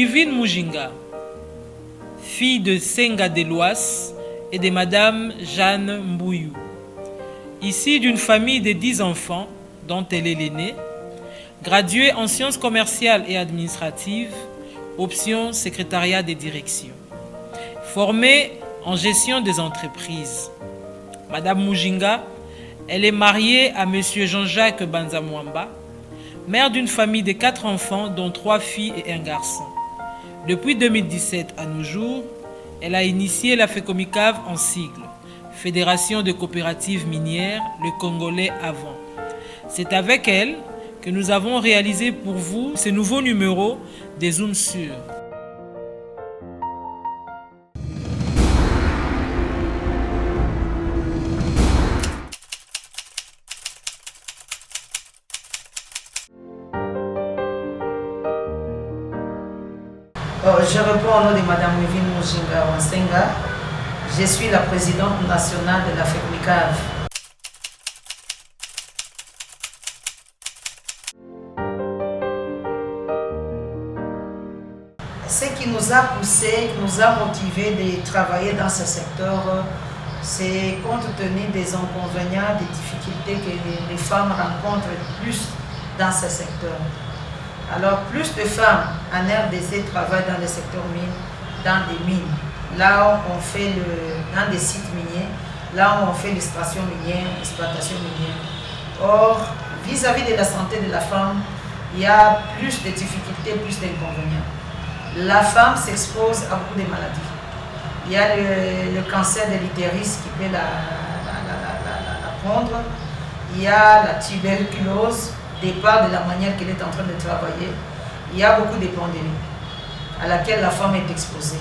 Wivine Mujinga, fille de Senga Deloas et de Madame Jeanne Mbouyou. Issue d'une famille de 10 enfants, dont elle est l'aînée, graduée en sciences commerciales et administratives, option secrétariat de direction. Formée en gestion des entreprises. Madame Mujinga, elle est mariée à Monsieur Jean-Jacques Banzamwamba, mère d'une famille de 4 enfants, dont 3 filles et un garçon. Depuis 2017 à nos jours, elle a initié la FECOMICAV en sigle, Fédération de coopératives minières, le Congolais avant. C'est avec elle que nous avons réalisé pour vous ce nouveau numéro des Zoom Sur. Je réponds au nom de Madame Wivine Mujinga Wansenga. Je suis la présidente nationale de la FECOMICAV. Ce qui nous a poussé, qui nous a motivé de travailler dans ce secteur, c'est compte tenu des inconvénients, des difficultés que les femmes rencontrent plus dans ce secteur. Alors, plus de femmes en RDC travaillent dans le secteur mine, dans des mines, là où on fait dans des sites miniers, là où on fait l'extraction minière, l'exploitation minière. Or, vis-à-vis de la santé de la femme, il y a plus de difficultés, plus d'inconvénients. La femme s'expose à beaucoup de maladies. Il y a le cancer de l'utérus qui peut la prendre. Il y a la tuberculose, départ de la manière qu'elle est en train de travailler. Il y a beaucoup de pandémies à laquelle la femme est exposée.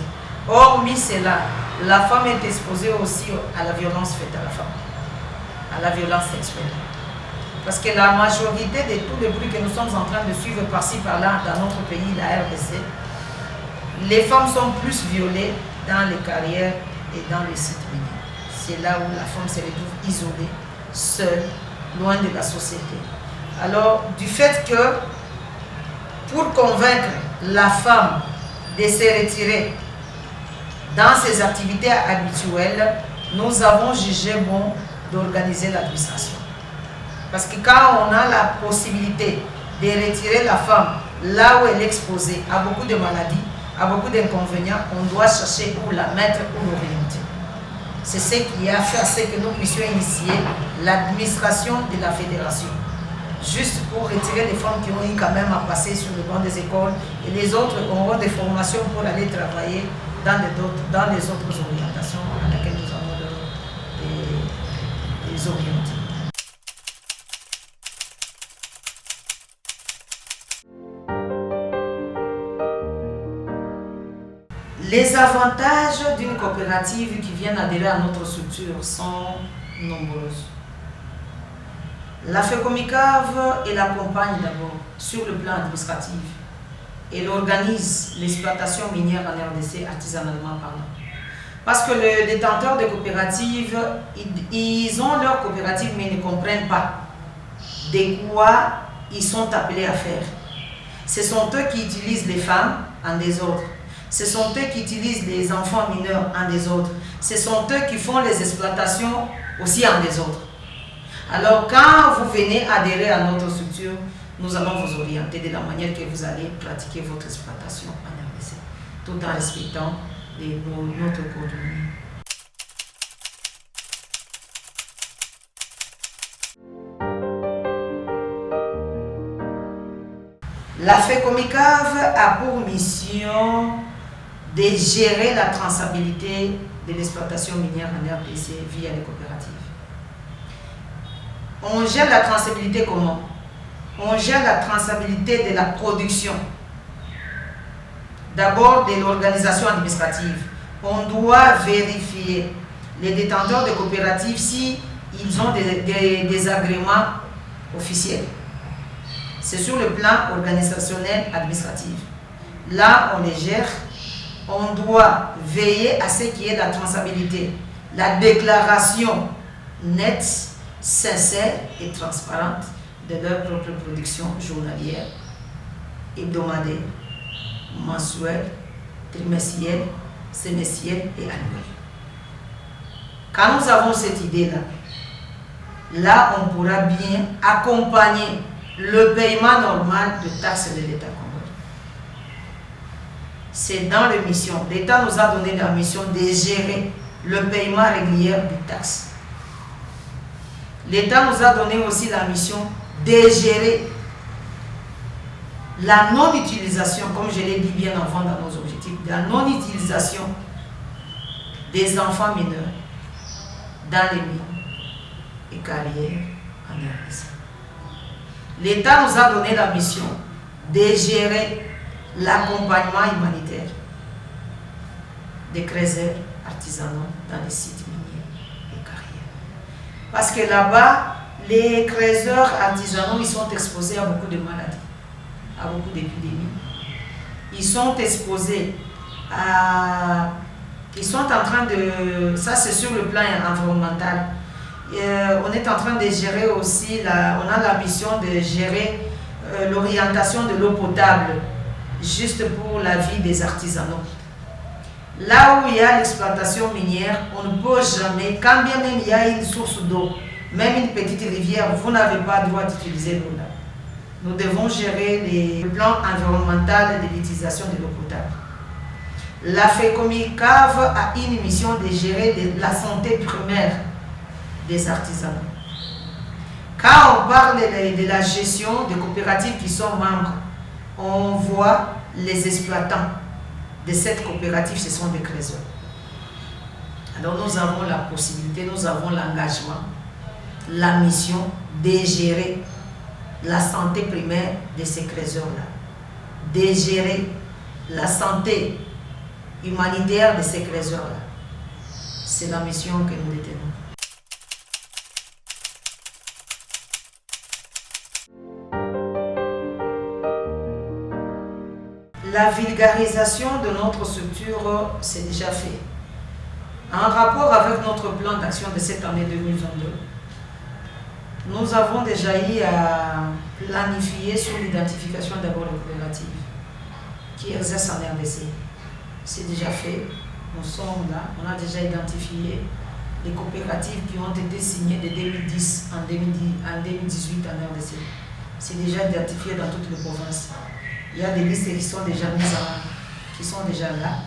Hormis cela, la femme est exposée aussi à la violence faite à la femme, à la violence sexuelle. Parce que la majorité de tous les bruits que nous sommes en train de suivre par-ci par-là dans notre pays, la RDC, les femmes sont plus violées dans les carrières et dans les sites miniers. C'est là où la femme se retrouve isolée, seule, loin de la société. Alors, du fait que, pour convaincre la femme de se retirer dans ses activités habituelles, nous avons jugé bon d'organiser l'administration. Parce que quand on a la possibilité de retirer la femme là où elle est exposée à beaucoup de maladies, à beaucoup d'inconvénients, on doit chercher où la mettre, où l'orienter. C'est ce qui a fait à ce que nous puissions initier l'administration de la fédération. Juste pour retirer les femmes qui ont eu quand même à passer sur le banc des écoles et les autres auront des formations pour aller travailler dans les autres orientations à laquelle nous allons les orienter. Les avantages d'une coopérative qui vient adhérer à notre structure sont nombreuses. La FECOMICAV, elle accompagne d'abord sur le plan administratif. Elle organise l'exploitation minière en RDC artisanalement parlant. Parce que les détenteurs de coopératives, ils ont leur coopérative mais ils ne comprennent pas de quoi ils sont appelés à faire. Ce sont eux qui utilisent les femmes en désordre. Ce sont eux qui utilisent les enfants mineurs en désordre. Ce sont eux qui font les exploitations aussi en désordre. Alors, quand vous venez adhérer à notre structure, nous allons vous orienter de la manière que vous allez pratiquer votre exploitation en RDC, tout en respectant notre code. La FECOMICAV a pour mission de gérer la traçabilité de l'exploitation minière en RDC via les coopératives. On gère la traçabilité comment? On gère la traçabilité de la production. D'abord de l'organisation administrative. On doit vérifier les détenteurs de coopératives si ils ont des agréments officiels. C'est sur le plan organisationnel administratif. Là, on les gère. On doit veiller à ce qui est la traçabilité, la déclaration nette, sincère et transparente de leur propre production journalière, hebdomadaire mensuel, trimestriel, semestriel et annuel. Quand nous avons cette idée-là, là on pourra bien accompagner le paiement normal de taxes de l'État congolais. C'est dans les missions. L'État nous a donné la mission de gérer le paiement régulier des taxes. L'État nous a donné aussi la mission de gérer la non-utilisation, comme je l'ai dit bien avant dans nos objectifs, la non-utilisation des enfants mineurs dans les mines et carrières en RDC. L'État nous a donné la mission de gérer l'accompagnement humanitaire des creuseurs artisanaux dans les sites miniers et carrières. Parce que là-bas, les creuseurs artisanaux, ils sont exposés à beaucoup de maladies, à beaucoup d'épidémies. Ils sont exposés à... Ils sont en train de... Ça, c'est sur le plan environnemental. On est en train de gérer aussi, on a la mission de gérer l'orientation de l'eau potable, juste pour la vie des artisanaux. Là où il y a l'exploitation minière, on ne peut jamais, quand bien même il y a une source d'eau, même une petite rivière, vous n'avez pas le droit d'utiliser l'eau là. Nous devons gérer le plan environnemental de l'utilisation de l'eau potable. La FECOMICAV a une mission de gérer la santé primaire des artisans. Quand on parle de la gestion des coopératives qui sont membres, on voit les exploitants de cette coopérative, ce sont des creuseurs. Alors nous avons la possibilité, nous avons l'engagement, la mission de gérer la santé primaire de ces creuseurs-là, de gérer la santé humanitaire de ces creuseurs-là. C'est la mission que nous détenons. La vulgarisation de notre structure, c'est déjà fait. En rapport avec notre plan d'action de cette année 2022, nous avons déjà eu à planifier sur l'identification d'abord des coopératives qui exercent en RDC. C'est déjà fait. Nous sommes là. On a déjà identifié les coopératives qui ont été signées de 2010 en 2018 en RDC. C'est déjà identifié dans toutes les provinces. Il y a des listes qui sont déjà mises qui sont déjà là.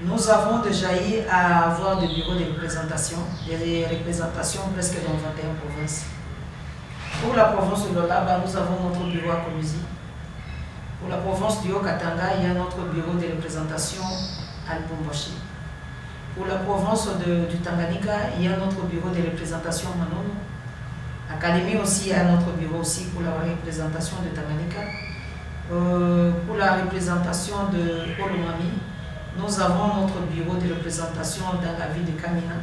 Nous avons déjà eu à avoir des bureaux de représentation, des représentations presque dans 21 provinces. Pour la province de Lolaba, nous avons notre bureau à Koumizi. Pour la province du Haut-Katanga, il y a notre bureau de représentation à Lubumbashi. Pour la province du Tanganyika, il y a notre bureau de représentation à Manono. À Kalemi aussi, il y a notre bureau aussi pour la représentation de Tanganyika. Pour la représentation de Olomami, nous avons notre bureau de représentation dans la ville de Kamina.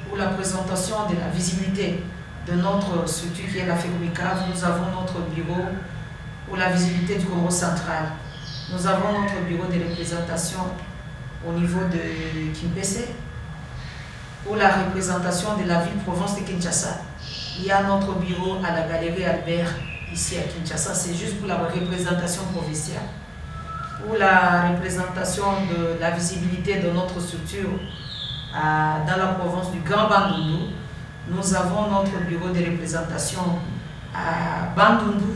Pour la présentation de la visibilité de notre structure qui est la FECOMICAV, nous avons notre bureau pour la visibilité du Congo central. Nous avons notre bureau de représentation au niveau de Kimpese. Pour la représentation de la ville-province de Kinshasa, il y a notre bureau à la galerie Albert, ici à Kinshasa. C'est juste pour la représentation provinciale. Pour la représentation de la visibilité de notre structure dans la province du Grand Bandundu, nous avons notre bureau de représentation à Bandundu.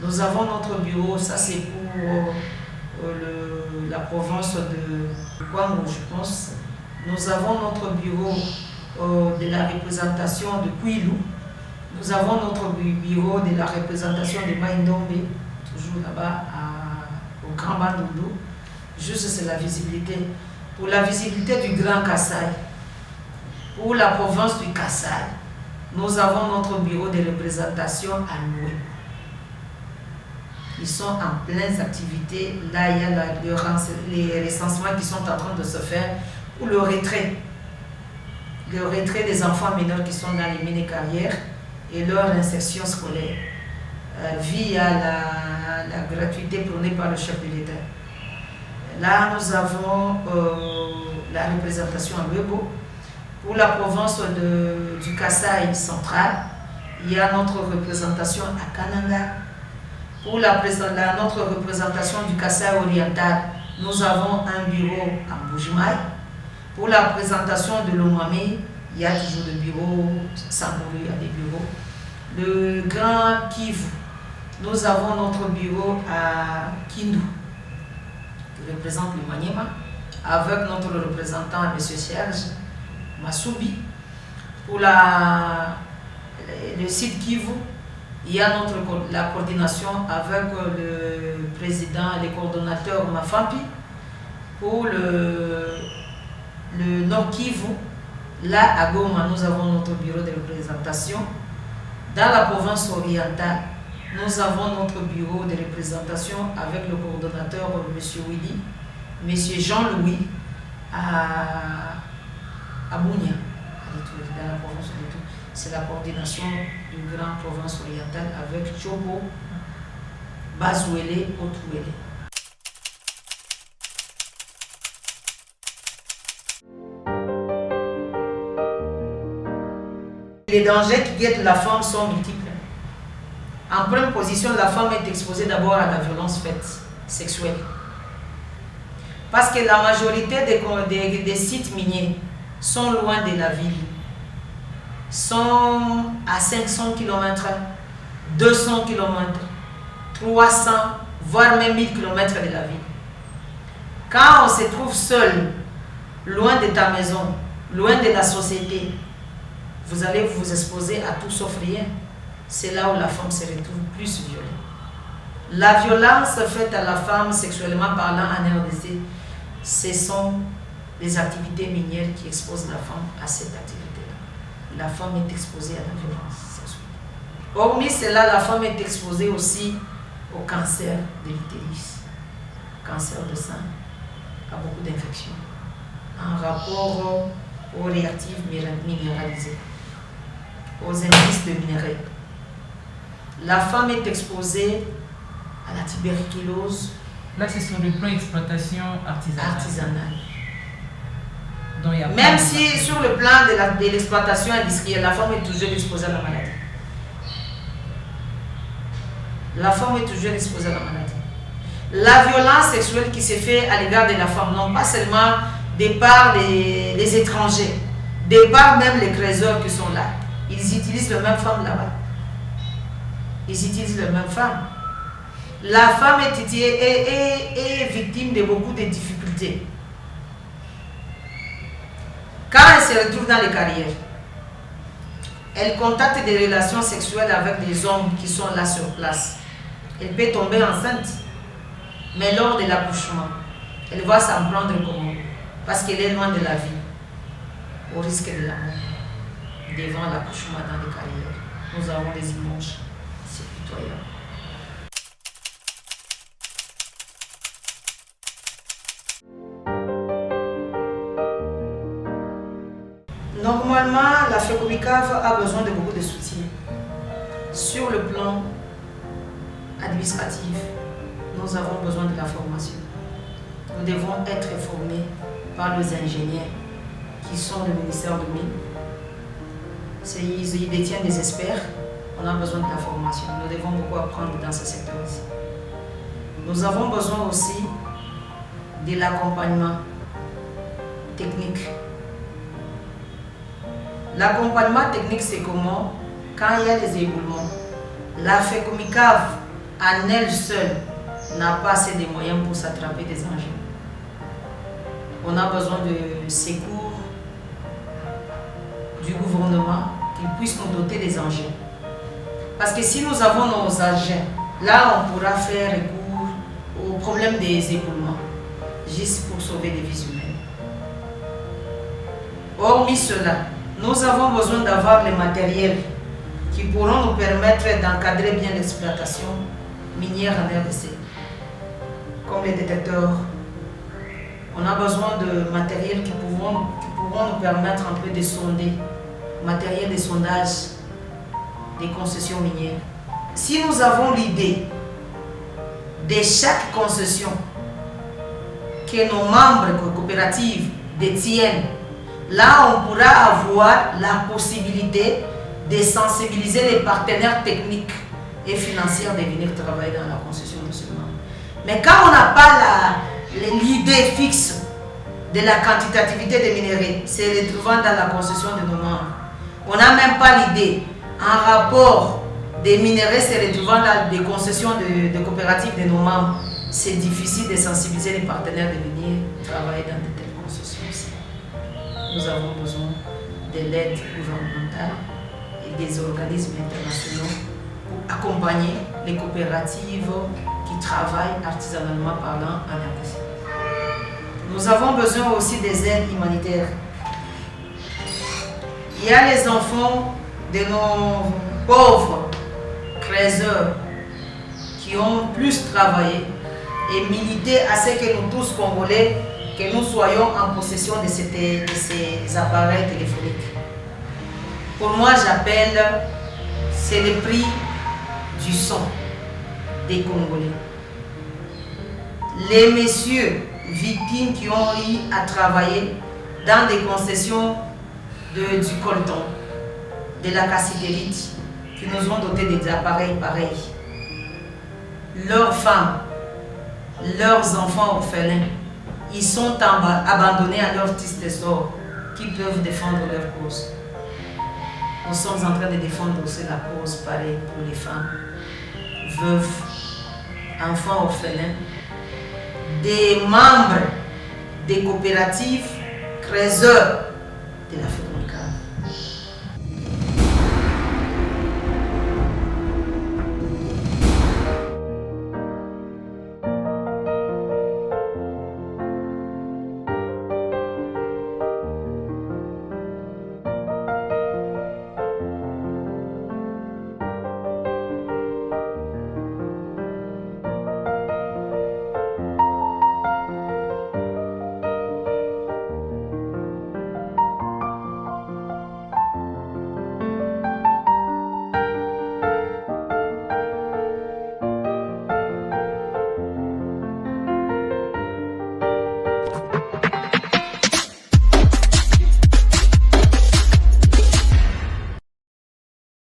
Nous avons notre bureau, ça c'est pour la province de Kwango, je pense. Nous avons notre bureau de la représentation de Kouilou. Nous avons notre bureau de la représentation de Maïndombe, toujours là-bas au Grand Bandundu. Juste c'est la visibilité. Pour la visibilité du Grand Kassai, pour la province du Kassai, nous avons notre bureau de représentation à Noué. Ils sont en pleine activité. Là, il y a les recensements qui sont en train de se faire pour le retrait. Le retrait des enfants mineurs qui sont dans les mini-carrières et leur insertion scolaire via la gratuité prônée par le chef de l'État. Là, nous avons la représentation à Webo. Pour la province du Kassai central, il y a notre représentation à Kananga. Pour notre représentation du Kassai oriental, nous avons un bureau à Mbuji-Mayi. Pour la présentation de l'Omami, il y a toujours des bureaux, Samburu, il y a des bureaux. Le Grand Kivu, nous avons notre bureau à Kindu, qui représente le Maniema, avec notre représentant, M. Serge Masubi. Pour le site Kivu, il y a la coordination avec le président et le coordonnateur Mafampi. Pour le Nord Kivu, là à Goma, nous avons notre bureau de représentation. Dans la province orientale, nous avons notre bureau de représentation avec le coordonnateur M. Willy, M. Jean-Louis à Bounia, dans la province de tout. C'est la coordination du Grand Province orientale avec Chobo, Bazouélé, Otouélé. Les dangers qui guettent la femme sont multiples. En première position, la femme est exposée d'abord à la violence faite sexuelle. Parce que la majorité des sites miniers sont loin de la ville. Sont à 500 km, 200 km, 300, voire même 1000 km de la ville. Quand on se trouve seul, loin de ta maison, loin de la société, vous allez vous exposer à tout sauf rien. C'est là où la femme se retrouve plus violée. La violence faite à la femme sexuellement parlant en RDC, ce sont les activités minières qui exposent la femme à cette activité-là. La femme est exposée à la violence sexuelle. Hormis cela, la femme est exposée aussi au cancer de l'utérus, cancer de sein, à beaucoup d'infections, en rapport aux réactifs minéralisés, aux indices de minerais. La femme est exposée à la tuberculose. Là, c'est sur le plan exploitation artisanale. Donc, il y a même si sur le plan de l'exploitation industrielle, la femme est toujours exposée à la maladie. La femme est toujours exposée à la maladie. La violence sexuelle qui se fait à l'égard de la femme, non pas seulement de par les étrangers, de par même les créateurs qui sont là. Ils utilisent les mêmes femmes là-bas. Ils utilisent les mêmes femmes. La femme est victime de beaucoup de difficultés. Quand elle se retrouve dans les carrières, elle contacte des relations sexuelles avec des hommes qui sont là sur place. Elle peut tomber enceinte, mais lors de l'accouchement, elle va s'en prendre comment? Parce qu'elle est loin de la vie, au risque de la mort. Devant l'accouchement dans les carrières, nous avons des images, c'est pitoyable. Normalement, la FECOMICAV a besoin de beaucoup de soutien. Sur le plan administratif, nous avons besoin de la formation. Nous devons être formés par les ingénieurs qui sont du ministère de Mines. Ils détiennent des experts. On a besoin de la formation. Nous devons beaucoup apprendre dans ce secteur-ci. Nous avons besoin aussi de l'accompagnement technique. L'accompagnement technique, c'est comment? Quand il y a des éboulements, la FECOMICAV, en elle seule, n'a pas assez de moyens pour s'attraper des engins. On a besoin de secours du gouvernement qu'ils puissent nous doter des engins. Parce que si nous avons nos engins, là on pourra faire recours au problème des éboulements, juste pour sauver des vies humaines. Hormis cela, nous avons besoin d'avoir les matériels qui pourront nous permettre d'encadrer bien l'exploitation minière en RDC, comme les détecteurs. On a besoin de matériel qui pourront nous permettre un peu de sonder, matériel de sondage des concessions minières. Si nous avons l'idée de chaque concession que nos membres coopératives détiennent, là on pourra avoir la possibilité de sensibiliser les partenaires techniques et financière de venir travailler dans la construction de ce membre. Mais quand on n'a pas l'idée fixe de la quantitativité des minéraux, c'est retrouvant dans la construction de nos membres. On n'a même pas l'idée en rapport des minéraux se retrouvant dans des concessions de coopératives de nos membres. C'est difficile de sensibiliser les partenaires de venir travailler dans de telles concessions aussi. Nous avons besoin de l'aide gouvernementale et des organismes internationaux pour accompagner les coopératives qui travaillent artisanalement parlant en RDC. Nous avons besoin aussi des aides humanitaires. Il y a les enfants de nos pauvres créateurs qui ont plus travaillé et milité à ce que nous tous Congolais, que nous soyons en possession de ces appareils téléphoniques. Pour moi, j'appelle, c'est le prix du son des Congolais. Les messieurs victimes qui ont eu à travailler dans des concessions du coltan, de la cassiterite, qui nous ont doté des appareils pareils. Leurs femmes, leurs enfants orphelins, ils sont abandonnés à leur triste sort, qui peuvent défendre leur cause. Nous sommes en train de défendre aussi la cause pareille pour les femmes, veuves, enfants orphelins, des membres des coopératives créateurs de la fédération.